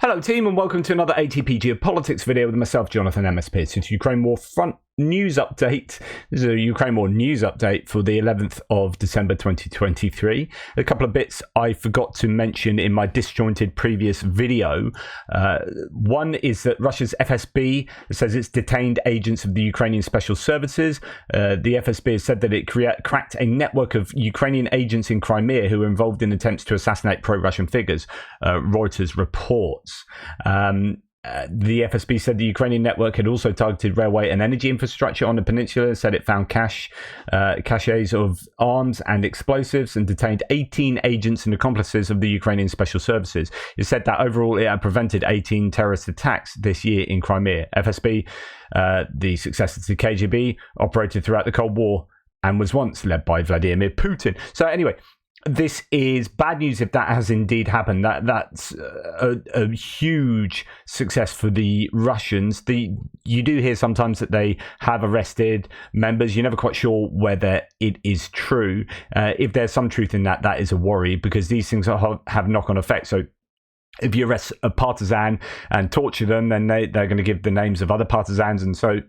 Hello team and welcome to another ATP Geopolitics video with myself, Jonathan MSP. Since Ukraine War front news update. This is a Ukraine War news update for the 11th of December 2023. A couple of bits I forgot to mention in my disjointed previous video. One is that Russia's FSB says it's detained agents of the Ukrainian Special Services. The FSB has said that it cracked a network of Ukrainian agents in Crimea who were involved in attempts to assassinate pro-Russian figures, Reuters reports. The FSB said the Ukrainian network had also targeted railway and energy infrastructure on the peninsula, said it found caches of arms and explosives and detained 18 agents and accomplices of the Ukrainian Special Services. It said that overall it had prevented 18 terrorist attacks this year in Crimea. FSB, the successor to KGB, operated throughout the Cold War and was once led by Vladimir Putin. So anyway, this is bad news if that has indeed happened. That's a huge success for the Russians. You do hear sometimes that they have arrested members. You're never quite sure whether it is true. If there's some truth in that, that is a worry because these things have knock-on effects. So if you arrest a partisan and torture them, then they're going to give the names of other partisans. And so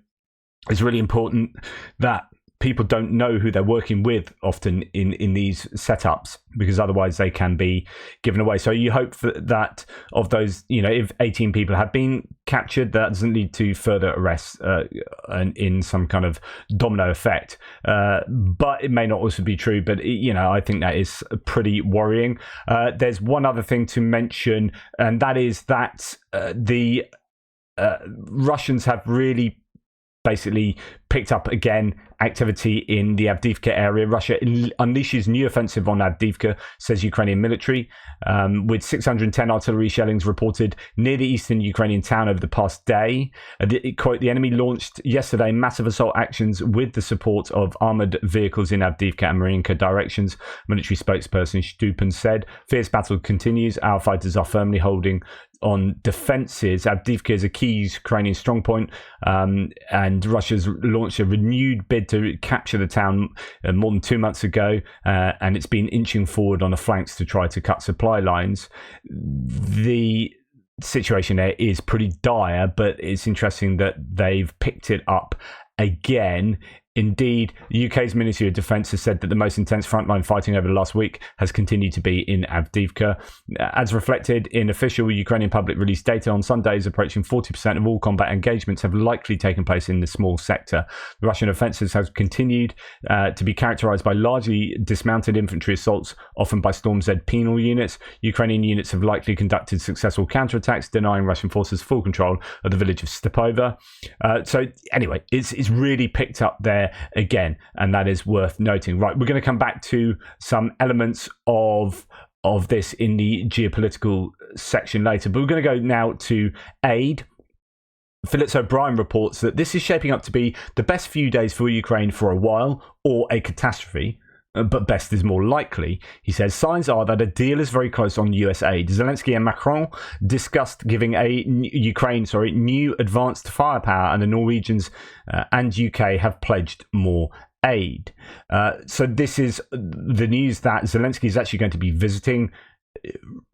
it's really important that people don't know who they're working with often in these setups, because otherwise they can be given away. So you hope that of those, if 18 people have been captured, that doesn't lead to further arrests in some kind of domino effect. But it may not also be true. But, I think that is pretty worrying. There's one other thing to mention, and that is that the Russians have really basically picked up again activity in the Avdiivka area. Russia unleashes new offensive on Avdiivka, says Ukrainian military, with 610 artillery shellings reported near the eastern Ukrainian town over the past day. Quote, the enemy launched yesterday massive assault actions with the support of armoured vehicles in Avdiivka and Mariinka directions, military spokesperson Stupin said. Fierce battle continues. Our fighters are firmly holding on defences. Avdiivka is a key Ukrainian strongpoint, and Russia's launched a renewed bid to capture the town more than 2 months ago, and it's been inching forward on the flanks to try to cut supply lines. The situation there is pretty dire, but it's interesting that they've picked it up again. Indeed, the UK's Ministry of Defence has said that the most intense frontline fighting over the last week has continued to be in Avdiivka. As reflected in official Ukrainian public release data, on some days approaching 40% of all combat engagements have likely taken place in the small sector. The Russian offensives have continued to be characterised by largely dismounted infantry assaults, often by Storm Z penal units. Ukrainian units have likely conducted successful counterattacks, denying Russian forces full control of the village of Stepova. So anyway, it's really picked up there again, and that is worth noting. Right, we're going to come back to some elements of this in the geopolitical section later, but we're going to go now to aid. Phillips O'Brien reports that this is shaping up to be the best few days for Ukraine for a while, or a catastrophe, but best is more likely. He says signs are that a deal is very close on US aid. Zelensky and Macron discussed giving Ukraine new advanced firepower, and the Norwegians and UK have pledged more aid. So this is the news that Zelensky is actually going to be visiting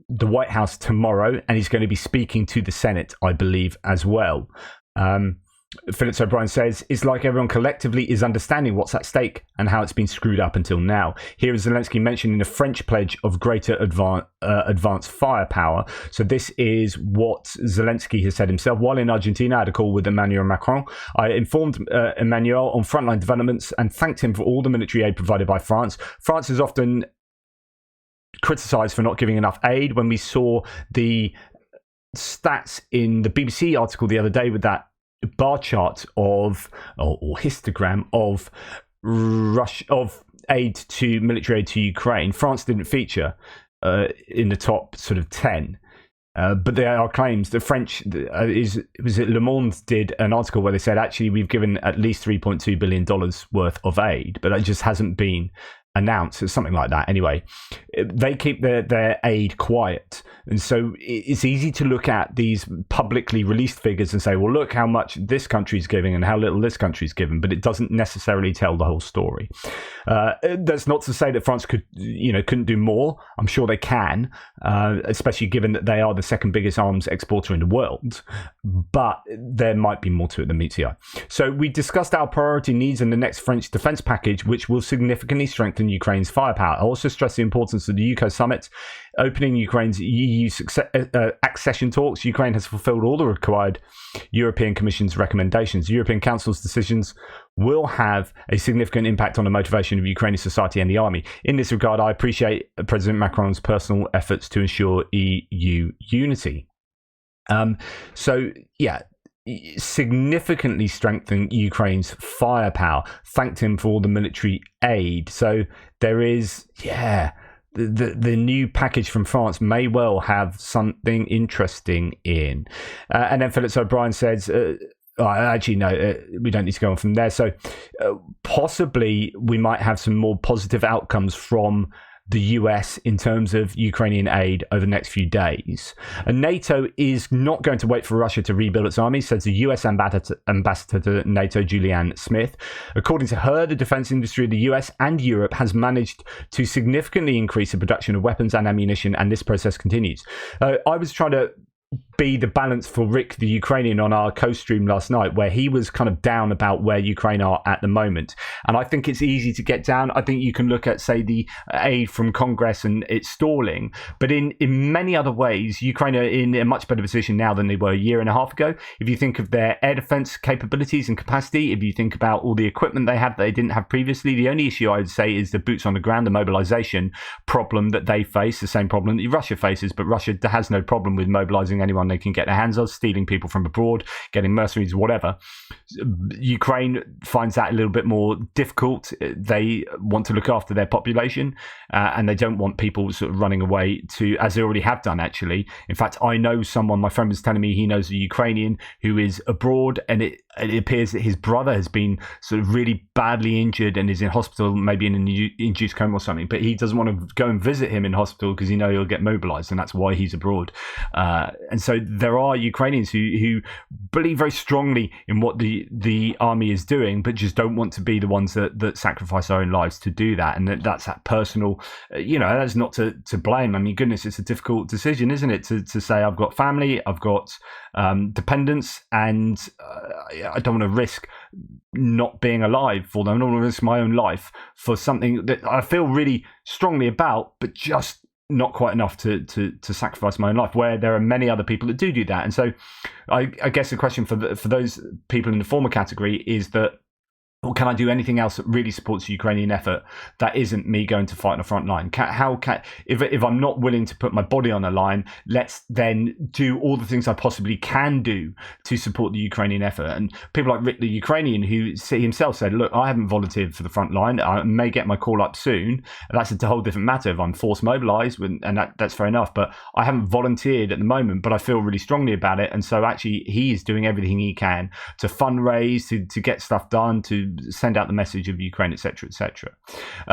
the White House tomorrow, and he's going to be speaking to the Senate, I believe, as well. Phillips O'Brien says, it's like everyone collectively is understanding what's at stake and how it's been screwed up until now. Here is Zelensky mentioning the French pledge of greater advanced firepower. So this is what Zelensky has said himself. While in Argentina, I had a call with Emmanuel Macron. I informed Emmanuel on frontline developments and thanked him for all the military aid provided by France. France is often criticised for not giving enough aid. When we saw the stats in the BBC article the other day with that bar chart of or histogram of aid to military aid to Ukraine, France didn't feature in the top sort of 10. But there are claims the French Le Monde did an article where they said actually we've given at least $3.2 billion worth of aid, but that just hasn't been announce. It's something like that anyway. They keep their aid quiet. And so it's easy to look at these publicly released figures and say, well, look how much this country's giving and how little this country's given, but it doesn't necessarily tell the whole story. That's not to say that France couldn't do more. I'm sure they can, especially given that they are the second biggest arms exporter in the world. But there might be more to it than meets the eye. So we discussed our priority needs in the next French defence package, which will significantly strengthen Ukraine's firepower. I also stressed the importance of the UK summit, opening Ukraine's EU accession talks. Ukraine has fulfilled all the required European Commission's recommendations. The European Council's decisions will have a significant impact on the motivation of Ukrainian society and the army. In this regard, I appreciate President Macron's personal efforts to ensure EU unity. Significantly strengthen Ukraine's firepower. Thanked him for all the military aid. So there is, the new package from France may well have something interesting in. And then Phillips O'Brien says, we don't need to go on from there. So possibly we might have some more positive outcomes from the US in terms of Ukrainian aid over the next few days. And NATO is not going to wait for Russia to rebuild its army, says the US ambassador to NATO, Julianne Smith. According to her, the defense industry of the US and Europe has managed to significantly increase the production of weapons and ammunition, and this process continues. I was trying to be the balance for Rick, the Ukrainian, on our co-stream last night, where he was kind of down about where Ukraine are at the moment. And I think it's easy to get down. I think you can look at, say, the aid from Congress and it's stalling. But in many other ways, Ukraine are in a much better position now than they were a year and a half ago. If you think of their air defense capabilities and capacity, if you think about all the equipment they have that they didn't have previously, the only issue I would say is the boots on the ground, the mobilization problem that they face, the same problem that Russia faces. But Russia has no problem with mobilizing anyone they can get their hands on, stealing people from abroad, getting mercenaries, whatever. Ukraine finds that a little bit more difficult. They want to look after their population, and they don't want people sort of running away to, as they already have done, actually. In fact, I know someone, my friend was telling me he knows a Ukrainian who is abroad, and it appears that his brother has been sort of really badly injured and is in hospital, maybe in an induced coma or something, but he doesn't want to go and visit him in hospital because he knows he'll get mobilized, and that's why he's abroad. And so there are Ukrainians who believe very strongly in what the army is doing, but just don't want to be the ones that sacrifice their own lives to do that. And that's that personal, that's not to blame. I mean, goodness, it's a difficult decision, isn't it? To say, I've got family, I've got dependents, and I don't want to risk not being alive for them. I don't want to risk my own life for something that I feel really strongly about, but just not quite enough to sacrifice my own life, where there are many other people that do that. And so I guess the question for those people in the former category is that, well, can I do anything else that really supports the Ukrainian effort that isn't me going to fight on the front line? If I'm not willing to put my body on the line, let's then do all the things I possibly can do to support the Ukrainian effort. And people like Rick, the Ukrainian, who himself said, look, I haven't volunteered for the front line. I may get my call up soon. That's a whole different matter if I'm forced mobilized, and that's fair enough. But I haven't volunteered at the moment, but I feel really strongly about it. And so actually he is doing everything he can to fundraise, to get stuff done, to send out the message of Ukraine, etc., etc.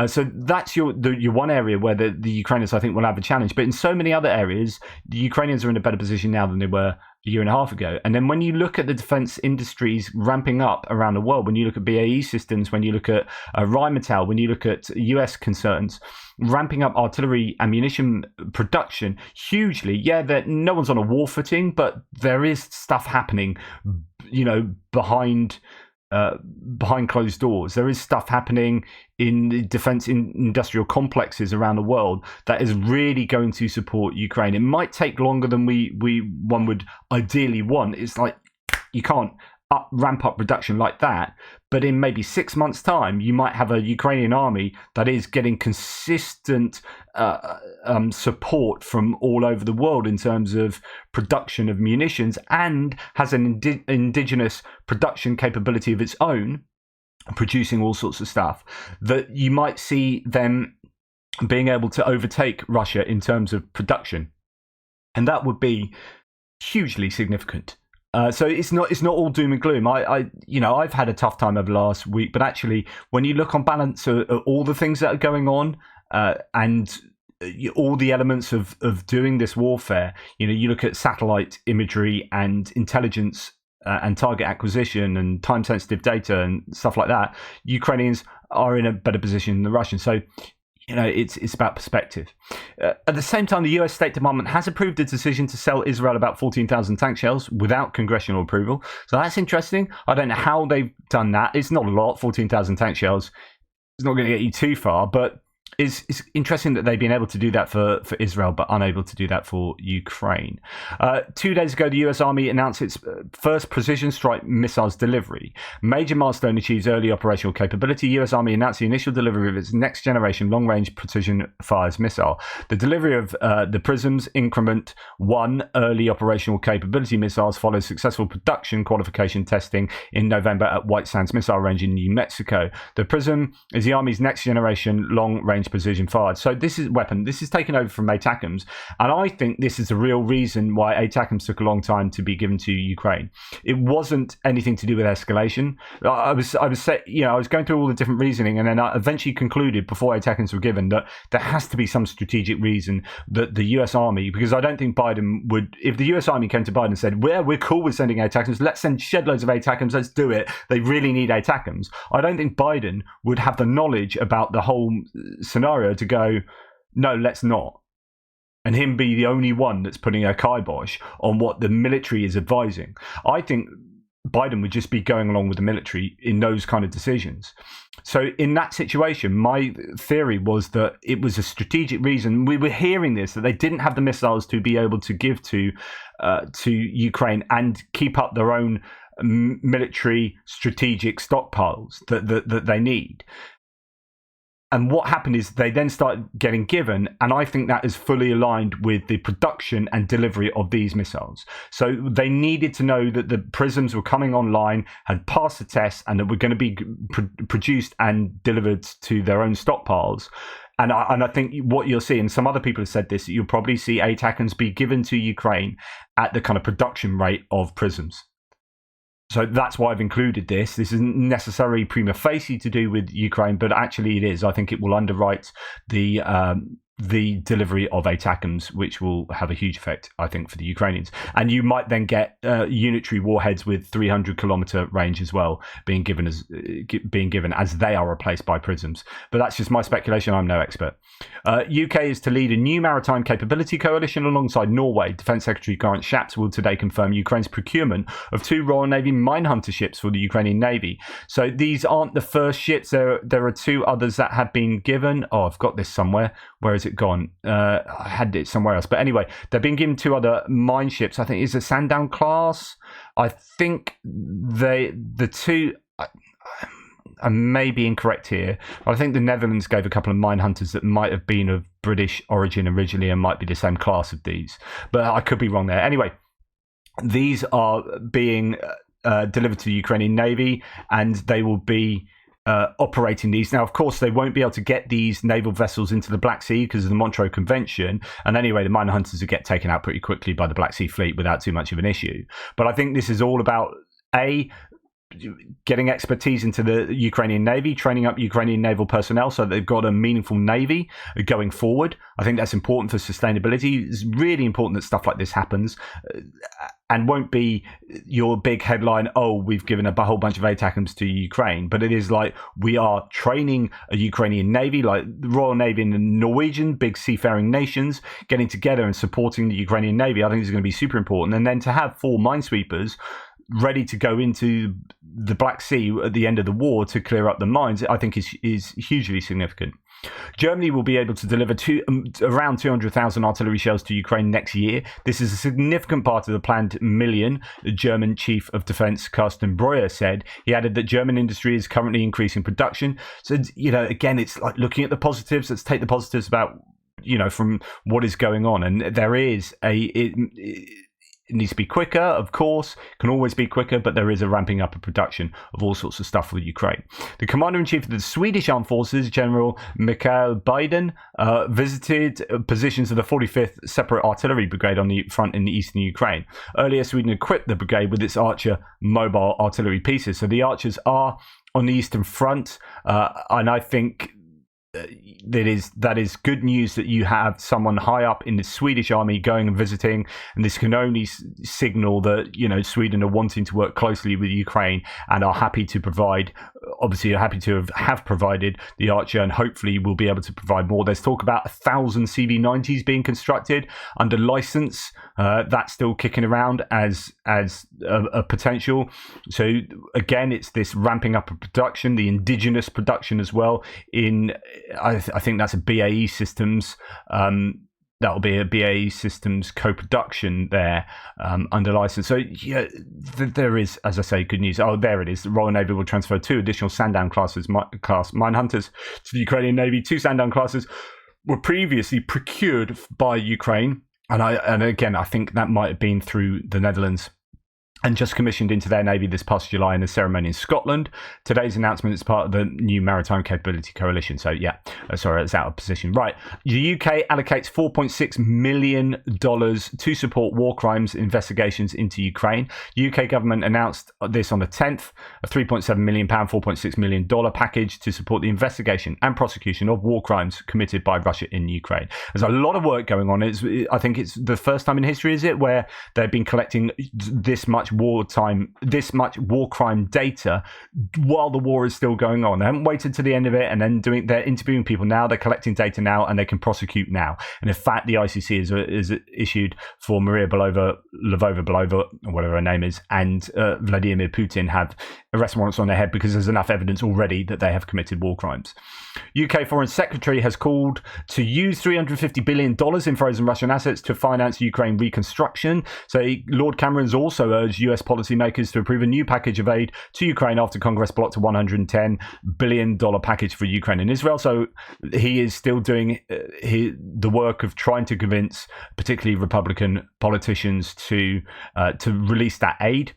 So that's your one area where the Ukrainians, I think, will have a challenge. But in so many other areas, the Ukrainians are in a better position now than they were a year and a half ago. And then when you look at the defense industries ramping up around the world, when you look at BAE Systems, when you look at Rheinmetall, when you look at US concerns, ramping up artillery ammunition production hugely. Yeah, no one's on a war footing, but there is stuff happening, behind closed doors. There is stuff happening in the defense industrial complexes around the world that is really going to support Ukraine. It might take longer than one would ideally want. It's like you can't ramp up production like that, but in maybe 6 months' time, you might have a Ukrainian army that is getting consistent support from all over the world in terms of production of munitions, and has an indigenous production capability of its own, producing all sorts of stuff, that you might see them being able to overtake Russia in terms of production. And that would be hugely significant. So it's not all doom and gloom. I've had a tough time over the last week, but actually, when you look on balance at all the things that are going on, and all the elements of doing this warfare, you look at satellite imagery and intelligence and target acquisition and time-sensitive data and stuff like that, Ukrainians are in a better position than the Russians. So, it's about perspective. At the same time, the US State Department has approved a decision to sell Israel about 14,000 tank shells without congressional approval. So that's interesting. I don't know how they've done that. It's not a lot, 14,000 tank shells. It's not going to get you too far, but it's interesting that they've been able to do that for Israel, but unable to do that for Ukraine. 2 days ago, the US Army announced its first precision strike missiles delivery. Major milestone achieves early operational capability. US Army announced the initial delivery of its next generation long-range precision fires missile. The delivery of the PrSM's Increment 1 early operational capability missiles follows successful production qualification testing in November at White Sands Missile Range in New Mexico. The PrSM is the Army's next generation long-range precision fired. So this is taken over from ATACMS, and I think this is the real reason why ATACMS took a long time to be given to Ukraine. It wasn't anything to do with escalation. I was going through all the different reasoning, and then I eventually concluded before ATACMS were given that there has to be some strategic reason that the US Army, because I don't think Biden would, if the US Army came to Biden and said, we're cool with sending ATACMS, let's send shed loads of ATACMS, let's do it, they really need ATACMS, I don't think Biden would have the knowledge about the whole scenario to go, no, let's not. And him be the only one that's putting a kibosh on what the military is advising. I think Biden would just be going along with the military in those kind of decisions. So in that situation, my theory was that it was a strategic reason. We were hearing this, that they didn't have the missiles to be able to give to Ukraine and keep up their own military strategic stockpiles that they need. And what happened is they then started getting given, and I think that is fully aligned with the production and delivery of these missiles. So they needed to know that the PrSMs were coming online, had passed the test, and that were going to be produced and delivered to their own stockpiles. And I think what you'll see, and some other people have said this, you'll probably see ATACMS be given to Ukraine at the kind of production rate of PrSMs. So that's why I've included this. This isn't necessarily prima facie to do with Ukraine, but actually it is. I think it will underwrite the delivery of ATACMS, which will have a huge effect, I think, for the Ukrainians. And you might then get unitary warheads with 300-kilometer range as well being given as they are replaced by PrSMs. But that's just my speculation. I'm no expert. UK is to lead a new maritime capability coalition alongside Norway. Defence Secretary Grant Shapps will today confirm Ukraine's procurement of 2 Royal Navy minehunter ships for the Ukrainian Navy. So these aren't the first ships. There are 2 others that have been given. Oh, I've got this somewhere. Where has it gone? I had it somewhere else. But anyway, they've been given 2 other mine ships. I think it's a Sandown class. I think the 2... I may be incorrect here. I think the Netherlands gave a couple of mine hunters that might have been of British origin originally and might be the same class of these. But I could be wrong there. Anyway, these are being delivered to the Ukrainian Navy, and they will be operating these. Now, of course, they won't be able to get these naval vessels into the Black Sea because of the Montreux Convention. And anyway, the mine hunters will get taken out pretty quickly by the Black Sea Fleet without too much of an issue. But I think this is all about, getting expertise into the Ukrainian Navy, training up Ukrainian naval personnel so that they've got a meaningful Navy going forward. I think that's important for sustainability. It's really important that stuff like this happens and won't be your big headline, oh, we've given a whole bunch of ATACMS to Ukraine. But it is like we are training a Ukrainian Navy, like the Royal Navy and the Norwegian, big seafaring nations, getting together and supporting the Ukrainian Navy. I think is going to be super important. And then to have 4 minesweepers ready to go into the Black Sea at the end of the war to clear up the mines, I think is hugely significant. Germany will be able to deliver around 200,000 artillery shells to Ukraine next year. This is a significant part of the planned million, the German Chief of Defense Carsten Breuer said. He added that German industry is currently increasing production. So, again, it's like looking at the positives. Let's take the positives about, from what is going on. And there is It needs to be quicker, of course, can always be quicker, but there is a ramping up of production of all sorts of stuff for Ukraine. The commander-in-chief of the Swedish Armed Forces, General Mikael Biden, visited positions of the 45th Separate Artillery Brigade on the front in the eastern Ukraine. Earlier, Sweden equipped the brigade with its Archer mobile artillery pieces. So the Archers are on the eastern front, and I think that is good news that you have someone high up in the Swedish army going and visiting, and this can only signal that Sweden are wanting to work closely with Ukraine and are happy to provide. Obviously, are happy to have provided the Archer, and hopefully will be able to provide more. There's talk about 1,000 CV90s being constructed under license. That's still kicking around as a potential. So again, it's this ramping up of production, the indigenous production as well. I think that's a BAE Systems. That'll be a BAE Systems co-production there under license. So yeah, there is, as I say, good news. Oh, there it is. The Royal Navy will transfer 2 additional Sandown class mine hunters to the Ukrainian Navy. 2 Sandown classes were previously procured by Ukraine, and again, I think that might have been through the Netherlands, and just commissioned into their Navy this past July in a ceremony in Scotland. Today's announcement is part of the new Maritime Capability Coalition. So yeah, sorry, it's out of position. Right, the UK allocates $4.6 million to support war crimes investigations into Ukraine. The UK government announced this on the 10th, a £3.7 million, $4.6 million package to support the investigation and prosecution of war crimes committed by Russia in Ukraine. There's a lot of work going on. I think it's the first time in history, is it, where they've been collecting this much war crime data while the war is still going on. They haven't waited to the end of it and then they're interviewing people now, they're collecting data now, and they can prosecute now. And in fact, the ICC is issued for Maria Lvova, or whatever her name is, and Vladimir Putin have arrest warrants on their head because there's enough evidence already that they have committed war crimes. UK Foreign Secretary has called to use $350 billion in frozen Russian assets to finance Ukraine reconstruction. So Lord Cameron's also urged US policymakers to approve a new package of aid to Ukraine after Congress blocked a $110 billion package for Ukraine and Israel. So he is still doing the work of trying to convince particularly Republican politicians to release that aid.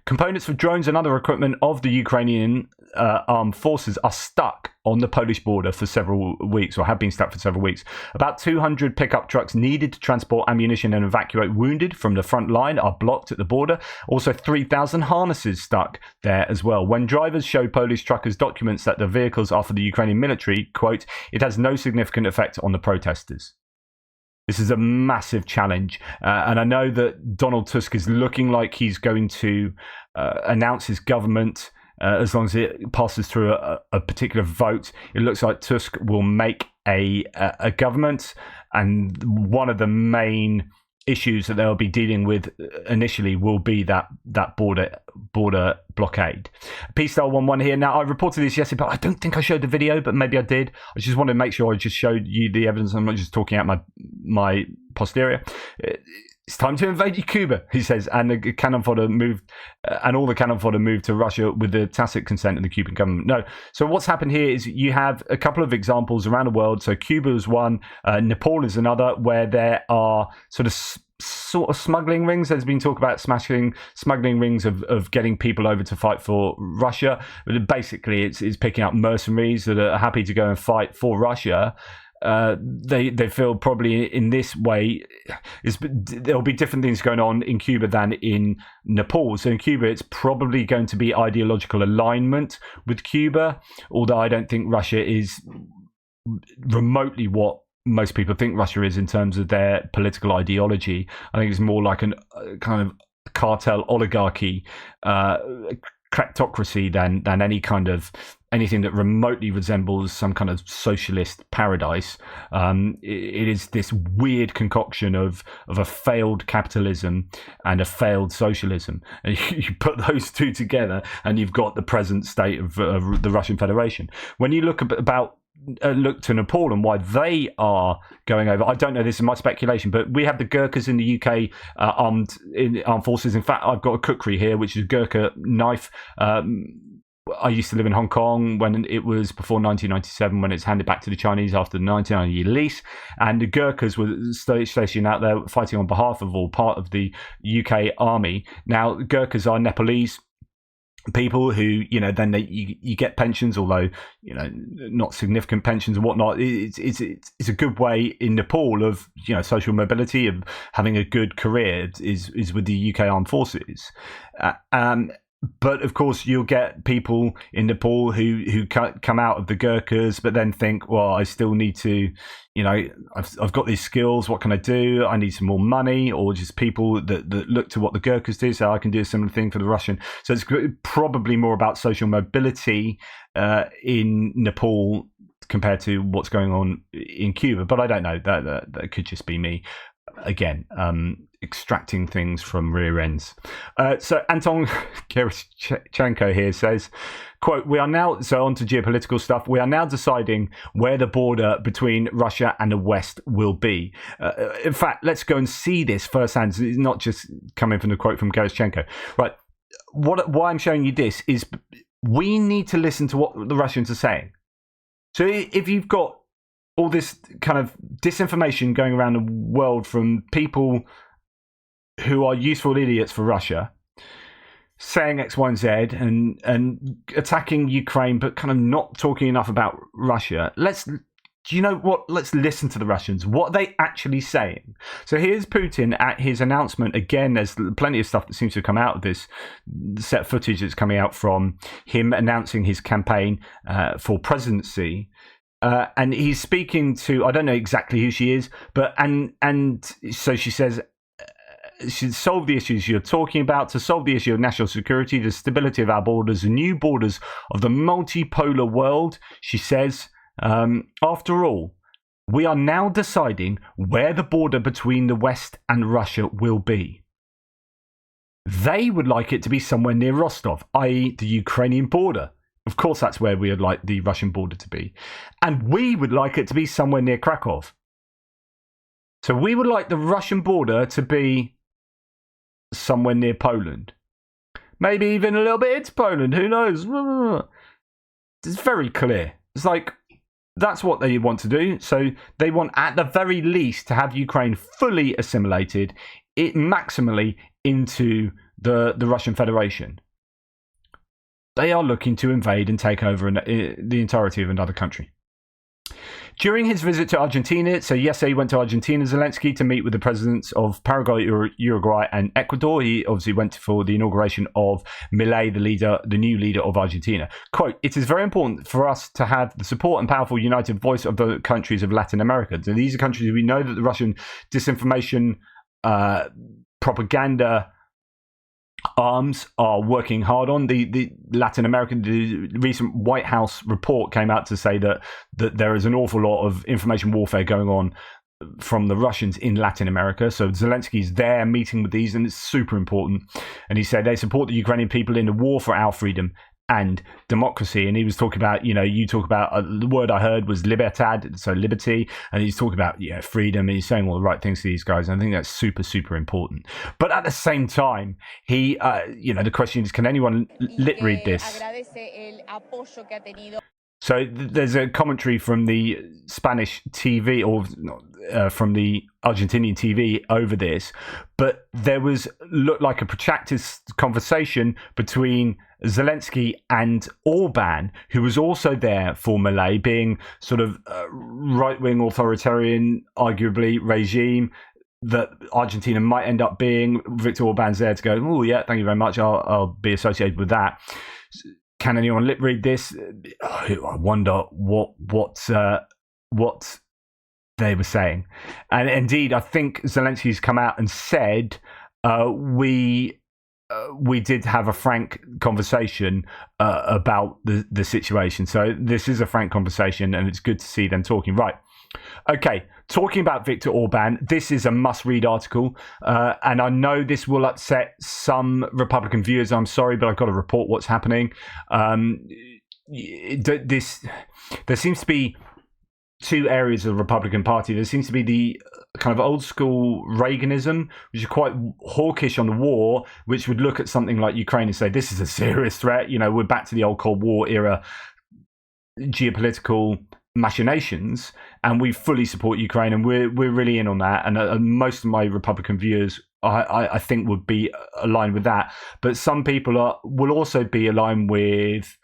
Components for drones and other equipment of the Ukrainian armed forces are stuck on the Polish border for several weeks, or have been stuck for several weeks. About 200 pickup trucks needed to transport ammunition and evacuate wounded from the front line are blocked at the border. Also 3,000 harnesses stuck there as well. When drivers show Polish truckers documents that the vehicles are for the Ukrainian military, quote, it has no significant effect on the protesters. This is a massive challenge. And I know that Donald Tusk is looking like he's going to announce his government as long as it passes through a particular vote. It looks like Tusk will make a government. And one of the main issues that they'll be dealing with initially will be that border blockade. P-Star11 here. Now, I reported this yesterday, but I don't think I showed the video, but maybe I did. I just wanted to make sure I just showed you the evidence. I'm not just talking out my posterior. It's time to invade Cuba, he says, and the cannon fodder moved, and all the cannon fodder moved to Russia with the tacit consent of the Cuban government. No. So what's happened here is you have a couple of examples around the world. So Cuba is one, Nepal is another, where there are sort of smuggling rings. There's been talk about smuggling rings of getting people over to fight for Russia. But basically, it's picking up mercenaries that are happy to go and fight for Russia. They feel probably in this way there'll be different things going on in Cuba than in Nepal. So in Cuba, it's probably going to be ideological alignment with Cuba, although I don't think Russia is remotely what most people think Russia is in terms of their political ideology. I think it's more like a kind of cartel oligarchy, kleptocracy than any kind of anything that remotely resembles some kind of socialist paradise. It is this weird concoction of a failed capitalism and a failed socialism. And you put those two together and you've got the present state of the Russian Federation. When you look to Nepal and why they are going over, I don't know, this is my speculation, but we have the Gurkhas in the UK armed forces. In fact, I've got a kukri here, which is a Gurkha knife, I used to live in Hong Kong when it was before 1997, when it's handed back to the Chinese after the 99-year lease, and the Gurkhas were stationed out there fighting on behalf of or part of the UK army. Now, Gurkhas are Nepalese people who, then you get pensions, although not significant pensions and whatnot. It's a good way in Nepal of social mobility, of having a good career is with the UK Armed Forces. But of course, you'll get people in Nepal who come out of the Gurkhas, but then think, well, I still need to, I've got these skills. What can I do? I need some more money, or just people that look to what the Gurkhas do, so I can do a similar thing for the Russian. So it's probably more about social mobility in Nepal compared to what's going on in Cuba. But I don't know. That could just be me. Again, extracting things from rear ends. So Anton Kirichenko here says, quote, we are now, so on to geopolitical stuff, we are now deciding where the border between Russia and the West will be. In fact, let's go and see this firsthand. It's not just coming from the quote from Kirichenko. Right. Why I'm showing you this is we need to listen to what the Russians are saying. So if you've got all this kind of disinformation going around the world from people who are useful idiots for Russia, saying X, Y, and Z, and attacking Ukraine, but kind of not talking enough about Russia. Do you know what? Let's listen to the Russians. What are they actually saying? So here's Putin at his announcement. Again, there's plenty of stuff that seems to come out of this set footage that's coming out from him announcing his campaign for presidency. And he's speaking to, I don't know exactly who she is, but and so she says, should solve the issues you're talking about, to solve the issue of national security, the stability of our borders, the new borders of the multipolar world. She says, after all, we are now deciding where the border between the West and Russia will be. They would like it to be somewhere near Rostov, i.e. the Ukrainian border. Of course, that's where we would like the Russian border to be. And we would like it to be somewhere near Krakow. So we would like the Russian border to be somewhere near Poland. Maybe even a little bit into Poland. Who knows? It's very clear. It's like, that's what they want to do. So they want, at the very least, to have Ukraine fully assimilated, maximally into the Russian Federation. They are looking to invade and take over the entirety of another country. During his visit to Argentina, so yesterday he went to Argentina, Zelensky, to meet with the presidents of Paraguay, Uruguay, and Ecuador. He obviously went for the inauguration of Milei, the new leader of Argentina. Quote, it is very important for us to have the support and powerful united voice of the countries of Latin America. So these are countries we know that the Russian disinformation, propaganda arms are working hard on. The Latin American, the recent White House report came out to say that there is an awful lot of information warfare going on from the Russians in Latin America. So Zelensky's there meeting with these, and it's super important. And he said they support the Ukrainian people in the war for our freedom and democracy. And he was talking about, you talk about, the word I heard was libertad, so liberty, and he's talking about freedom, and he's saying all the right things to these guys, and I think that's super, super important. But at the same time, he, the question is, can anyone read this? So there's a commentary from the Spanish TV, or from the Argentinian TV over this, but there looked like a protracted conversation between Zelensky and Orban, who was also there for Milei, being sort of right-wing authoritarian, arguably, regime that Argentina might end up being. Viktor Orban's there to go, oh yeah, thank you very much, I'll be associated with that. Can anyone lip read this? I wonder what they were saying. And indeed, I think Zelensky's come out and said, we did have a frank conversation about the situation. So this is a frank conversation, and it's good to see them talking. Right. Okay, talking about Viktor Orban, this is a must-read article, and I know this will upset some Republican viewers. I'm sorry, but I've got to report what's happening. There seems to be two areas of the Republican Party. There seems to be the kind of old school Reaganism, which is quite hawkish on the war, which would look at something like Ukraine and say, this is a serious threat. We're back to the old Cold War era geopolitical machinations, and we fully support Ukraine, and we're really in on that. And most of my Republican viewers, I think, would be aligned with that. But some people will also be aligned with,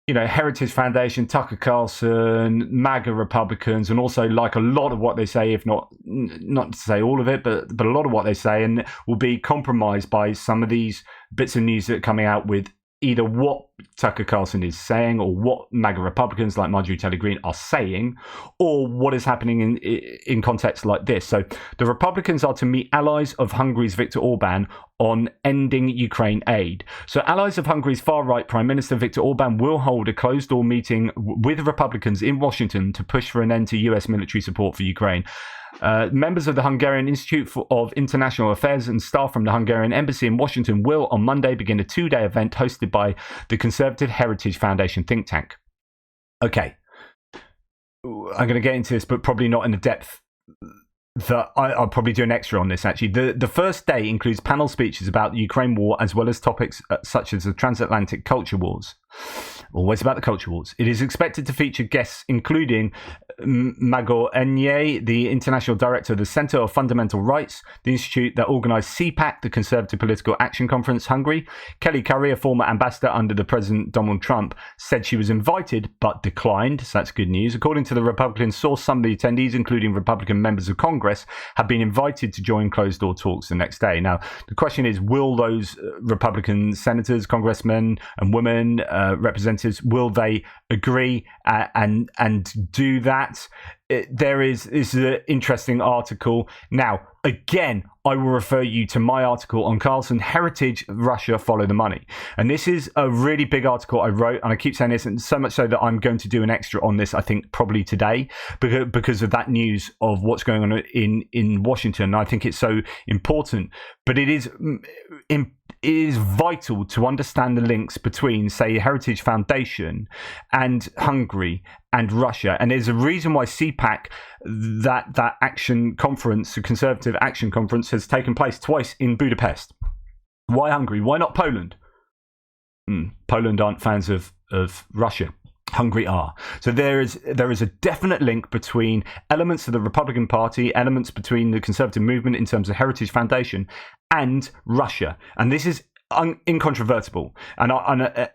Heritage Foundation, Tucker Carlson, MAGA Republicans, and also like a lot of what they say, if not to say all of it, but a lot of what they say, and will be compromised by some of these bits of news that are coming out with either what Tucker Carlson is saying or what MAGA Republicans like Marjorie Taylor Greene are saying, or what is happening in contexts like this. So the Republicans are to meet allies of Hungary's Viktor Orban on ending Ukraine aid. So allies of Hungary's far-right Prime Minister Viktor Orban will hold a closed-door meeting with Republicans in Washington to push for an end to US military support for Ukraine. Members of the Hungarian Institute of International Affairs and staff from the Hungarian Embassy in Washington will on Monday begin a 2-day event hosted by the Conservative Heritage Foundation think tank. Okay, I'm going to get into this, but probably not in the depth that I'll probably do an extra on this, actually. The first day includes panel speeches about the Ukraine war, as well as topics such as the transatlantic culture wars. Always about the culture wars. It is expected to feature guests including Magor Enye, the international director of the Center of Fundamental Rights, the institute that organized CPAC, the Conservative Political Action Conference Hungary. Kelly Curry, a former ambassador under the President Donald Trump, said she was invited but declined, so that's good news. According to the Republican source, some of the attendees, including Republican members of Congress, have been invited to join closed-door talks the next day. Now, the question is, will those Republican senators, congressmen and women, representatives, will they agree and do that? This is an interesting article. Now, again, I will refer you to my article on Carlson, Heritage, Russia, Follow the Money. And this is a really big article I wrote, and I keep saying this, and so much so that I'm going to do an extra on this, I think, probably today, because of that news of what's going on in Washington. I think it's so important. But it is vital to understand the links between, say, Heritage Foundation and Hungary and Russia. And there's a reason why CPAC, that action conference, the Conservative Action Conference, has taken place twice in Budapest. Why Hungary? Why not Poland? Poland aren't fans of Russia. Hungary are. So there is a definite link between elements of the Republican Party, elements between the Conservative movement in terms of Heritage Foundation and Russia. And this is incontrovertible. And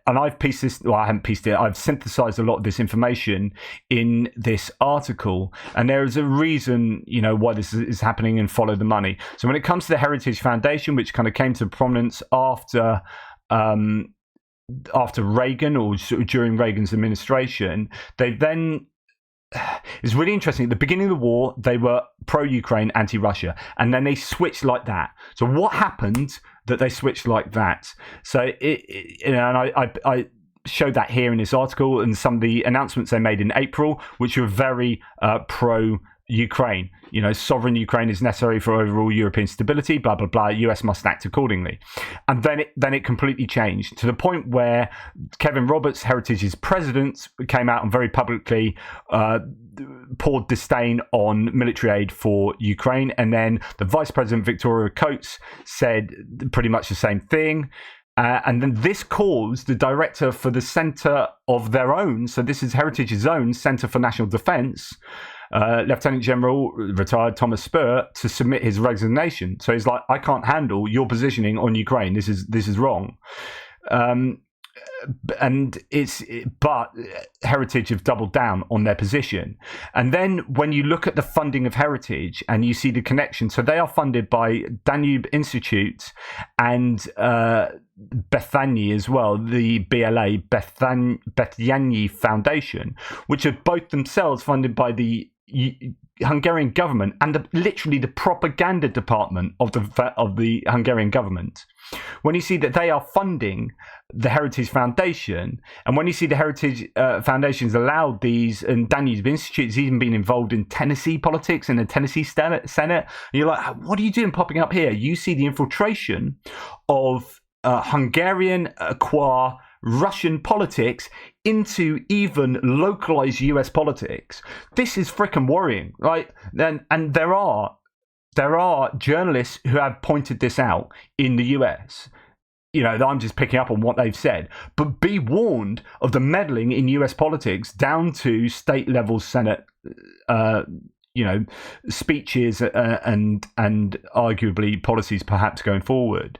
I've pieced this, well, I haven't pieced it, I've synthesized a lot of this information in this article. And there is a reason, why this is happening in Follow the Money. So when it comes to the Heritage Foundation, which kind of came to prominence after Reagan or during Reagan's administration, they then, it's really interesting. At the beginning of the war, they were pro-Ukraine, anti-Russia, and then they switched like that. So what happened that they switched like that? So and I showed that here in this article, and some of the announcements they made in April, which were very pro-Ukraine. Sovereign Ukraine is necessary for overall European stability, blah, blah, blah. US must act accordingly. And then it completely changed to the point where Kevin Roberts, Heritage's president, came out and very publicly poured disdain on military aid for Ukraine. And then the vice president, Victoria Coates, said pretty much the same thing. And then this caused the director for the Centre of their own, so this is Heritage's own Centre for National Defence, Lieutenant General retired Thomas Spur, to submit his resignation. So he's like, I can't handle your positioning on Ukraine. This is wrong. But Heritage have doubled down on their position. And then when you look at the funding of Heritage and you see the connection, so they are funded by Danube Institute and Bethany as well, the BLA, Bethany Foundation, which are both themselves funded by the Hungarian government and literally the propaganda department of the Hungarian government. When you see that they are funding the Heritage Foundation, and when you see the Heritage Foundation's allowed these, and Danube Institute's even been involved in Tennessee politics in the Tennessee Senate, and you're like, what are you doing popping up here? You see the infiltration of Hungarian qua Russian politics into even localized US politics. This is freaking worrying, right? And there are journalists who have pointed this out in the US. I'm just picking up on what they've said. But be warned of the meddling in US politics down to state level Senate, speeches and arguably policies perhaps going forward.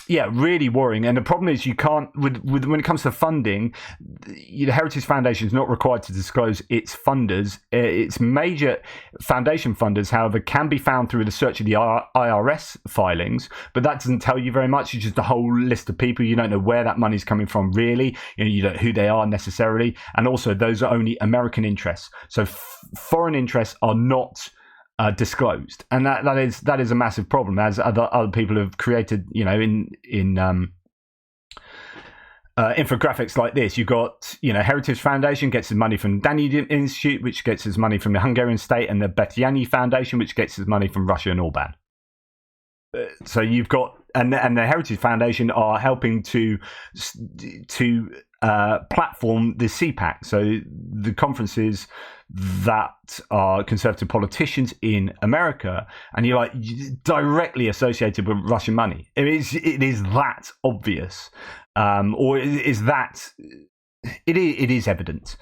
Really worrying. And the problem is you can't, with when it comes to funding, the Heritage Foundation is not required to disclose its funders. Its major foundation funders, however, can be found through the search of the IRS filings, but that doesn't tell you very much. It's just a whole list of people. You don't know where that money's coming from, really. You don't know who they are necessarily. And also, those are only American interests. So foreign interests are not disclosed, and that is a massive problem, as other people have created. In infographics like this, you've got Heritage Foundation gets its money from Danube Institute, which gets its money from the Hungarian state, and the Betjányi Foundation, which gets its money from Russia and Orban. So you've got, and the Heritage Foundation are helping to platform the CPAC, so the conferences that are conservative politicians in America, and you're directly associated with Russian money. It is that obvious, or is that it is evident.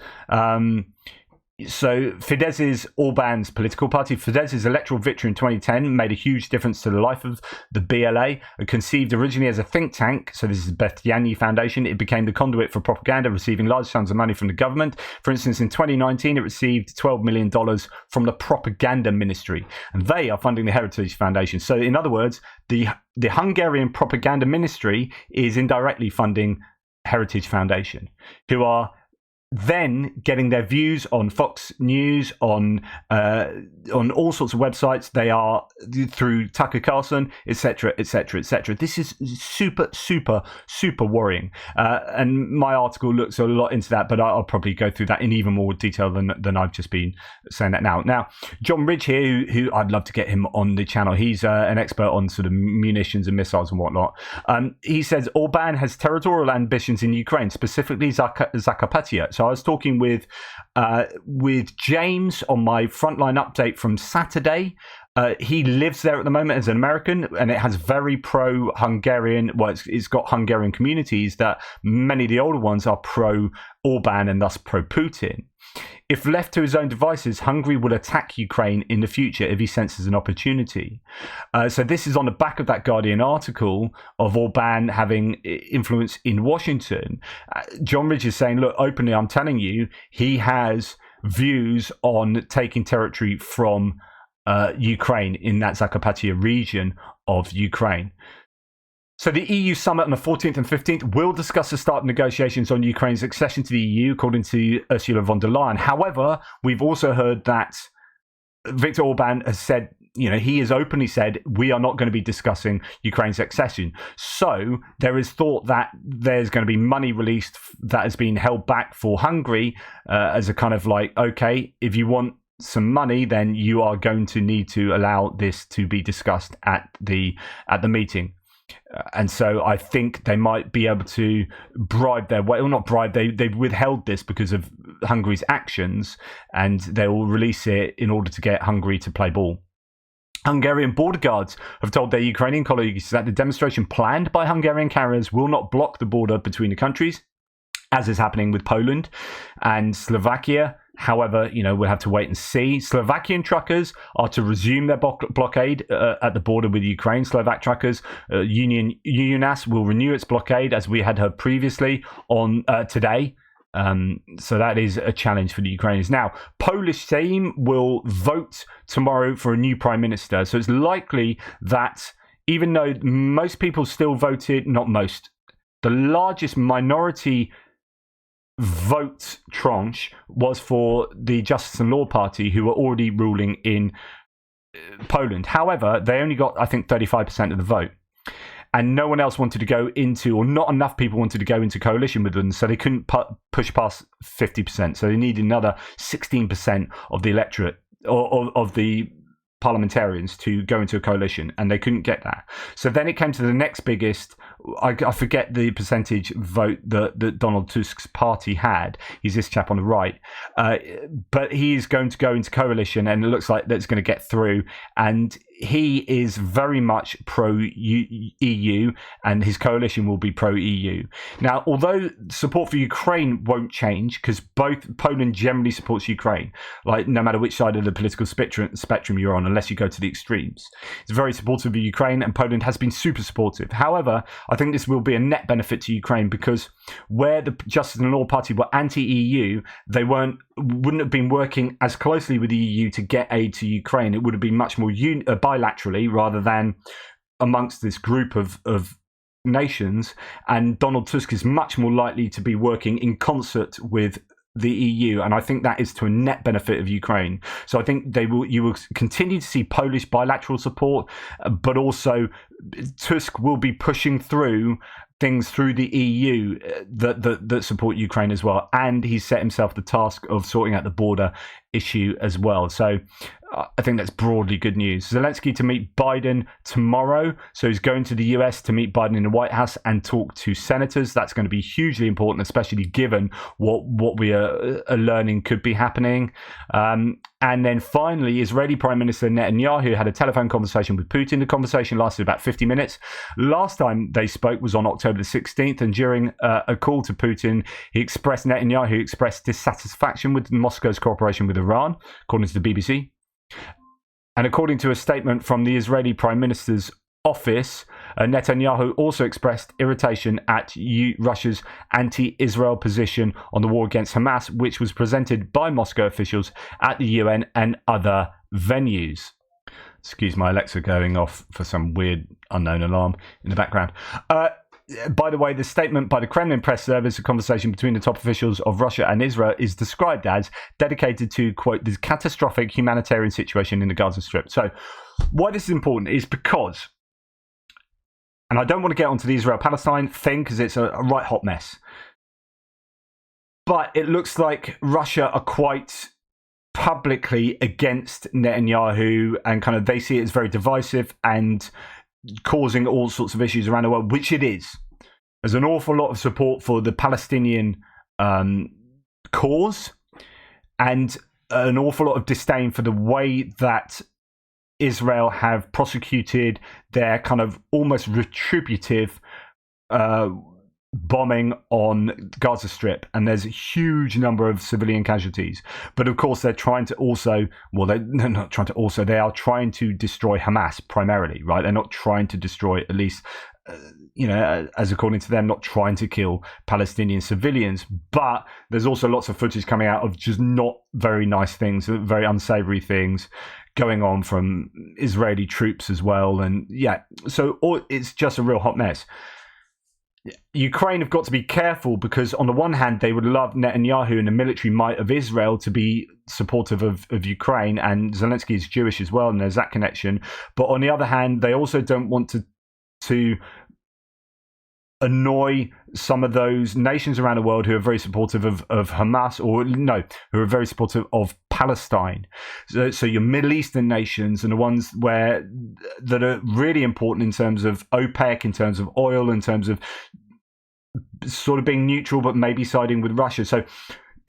So Fidesz's Orban's political party, Fidesz's electoral victory in 2010 made a huge difference to the life of the BLA. Conceived originally as a think tank, so this is Betjányi Foundation, it became the conduit for propaganda, receiving large sums of money from the government. For instance, in 2019, it received $12 million from the propaganda ministry, and they are funding the Heritage Foundation. So in other words, the Hungarian propaganda ministry is indirectly funding Heritage Foundation, who are then getting their views on Fox News, on all sorts of websites. They are through Tucker Carlson, etc., etc., etc. This is super, super, super worrying. And my article looks a lot into that, but I'll probably go through that in even more detail than I've just been saying that now. Now, John Ridge here, who I'd love to get him on the channel. He's an expert on sort of munitions and missiles and whatnot. He says Orban has territorial ambitions in Ukraine, specifically Zakarpattia. So I was talking with James on my Frontline update from Saturday. He lives there at the moment as an American, and it has very pro-Hungarian, it's got Hungarian communities that many of the older ones are pro-Orban and thus pro-Putin. If left to his own devices, Hungary will attack Ukraine in the future if he senses an opportunity. So this is on the back of that Guardian article of Orban having influence in Washington. John Ridge is saying, look, openly, I'm telling you, he has views on taking territory from Ukraine in that Zakarpattia region of Ukraine. So the EU summit on the 14th and 15th will discuss the start of negotiations on Ukraine's accession to the EU, according to Ursula von der Leyen. However, we've also heard that Viktor Orban has said, he has openly said, we are not going to be discussing Ukraine's accession. So there is thought that there's going to be money released that has been held back for Hungary as a kind of okay, if you want some money, then you are going to need to allow this to be discussed at the meeting. And so I think they might be able to bribe their way, or not bribe, they've withheld this because of Hungary's actions, and they will release it in order to get Hungary to play ball. Hungarian border guards have told their Ukrainian colleagues that the demonstration planned by Hungarian carriers will not block the border between the countries, as is happening with Poland and Slovakia. However, we'll have to wait and see. Slovakian truckers are to resume their blockade at the border with Ukraine. Slovak truckers, Union UNAS, will renew its blockade, as we had heard previously on today. So that is a challenge for the Ukrainians. Now, Polish Sejm will vote tomorrow for a new prime minister. So it's likely that even though most people still voted, not most, the largest minority vote tranche was for the Justice and Law Party, who were already ruling in Poland. However, they only got, I think, 35% of the vote. And no one else wanted to go into, or not enough people wanted to go into coalition with them, so they couldn't push past 50%. So they needed another 16% of the electorate, or of the parliamentarians, to go into a coalition, and they couldn't get that. So then it came to the next biggest I forget the percentage vote that Donald Tusk's party had. He's this chap on the right. But he is going to go into coalition, and it looks like that's going to get through. And he is very much pro-EU, and his coalition will be pro-EU. Now, although support for Ukraine won't change, because Poland generally supports Ukraine, like no matter which side of the political spectrum you're on, unless you go to the extremes. It's very supportive of Ukraine, and Poland has been super supportive. However, I think this will be a net benefit to Ukraine, because where the Justice and Law Party were anti-EU, they wouldn't have been working as closely with the EU to get aid to Ukraine. It would have been much more bilaterally rather than amongst this group of nations. And Donald Tusk is much more likely to be working in concert with the EU, and I think that is to a net benefit of Ukraine. So I think you will continue to see Polish bilateral support, but also Tusk will be pushing through things through the EU that support Ukraine as well, and he's set himself the task of sorting out the border issue as well. So I think that's broadly good news. Zelensky to meet Biden tomorrow. So he's going to the US to meet Biden in the White House and talk to senators. That's going to be hugely important, especially given what we are learning could be happening. And then finally, Israeli Prime Minister Netanyahu had a telephone conversation with Putin. The conversation lasted about 50 minutes. Last time they spoke was on October the 16th. And during a call to Putin, Netanyahu expressed dissatisfaction with Moscow's cooperation with Iran, according to the BBC. And according to a statement from the Israeli Prime Minister's office, Netanyahu also expressed irritation at Russia's anti-Israel position on the war against Hamas, which was presented by Moscow officials at the UN and other venues. Excuse my Alexa going off for some weird unknown alarm in the background. By the way, the statement by the Kremlin press service, a conversation between the top officials of Russia and Israel, is described as dedicated to, quote, the catastrophic humanitarian situation in the Gaza Strip. So why this is important is because, and I don't want to get onto the Israel-Palestine thing because it's a right hot mess, but it looks like Russia are quite publicly against Netanyahu, and kind of they see it as very divisive and causing all sorts of issues around the world, which it is. There's an awful lot of support for the Palestinian cause, and an awful lot of disdain for the way that Israel have prosecuted their kind of almost retributive bombing on Gaza Strip, and there's a huge number of civilian casualties. But of course, they're trying to also, they're not trying to also, they are trying to destroy Hamas primarily, right? They're not trying to destroy, at least, as according to them, not trying to kill Palestinian civilians. But there's also lots of footage coming out of just not very nice things, very unsavory things going on from Israeli troops as well. And so it's just a real hot mess. Ukraine have got to be careful, because on the one hand, they would love Netanyahu and the military might of Israel to be supportive of Ukraine, and Zelensky is Jewish as well, and there's that connection. But on the other hand, they also don't want to annoy some of those nations around the world who are very supportive of Hamas, who are very supportive of Palestine. So your Middle Eastern nations and the ones that are really important in terms of OPEC, in terms of oil, in terms of sort of being neutral but maybe siding with Russia. So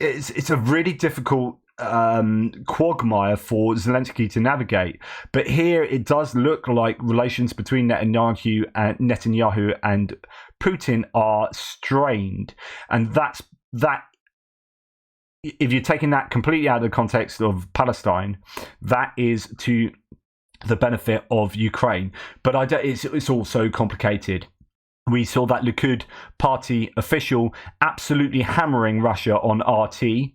it's a really difficult quagmire for Zelensky to navigate. But here it does look like relations between Netanyahu and Putin are strained, and that if you're taking that completely out of the context of Palestine, that is to the benefit of Ukraine. But it's also complicated. We saw that Likud party official absolutely hammering Russia on RT,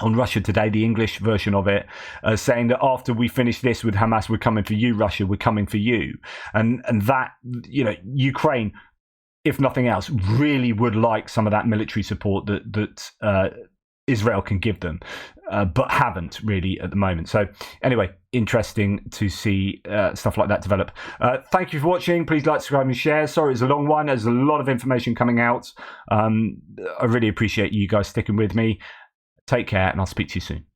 on Russia Today, the English version of it, saying that after we finish this with Hamas, we're coming for you, Russia, we're coming for you. And that, Ukraine, if nothing else, really would like some of that military support that Israel can give them, but haven't really at the moment. So anyway, interesting to see stuff like that develop. Thank you for watching. Please like, subscribe and share. Sorry, it's a long one. There's a lot of information coming out. I really appreciate you guys sticking with me. Take care, and I'll speak to you soon.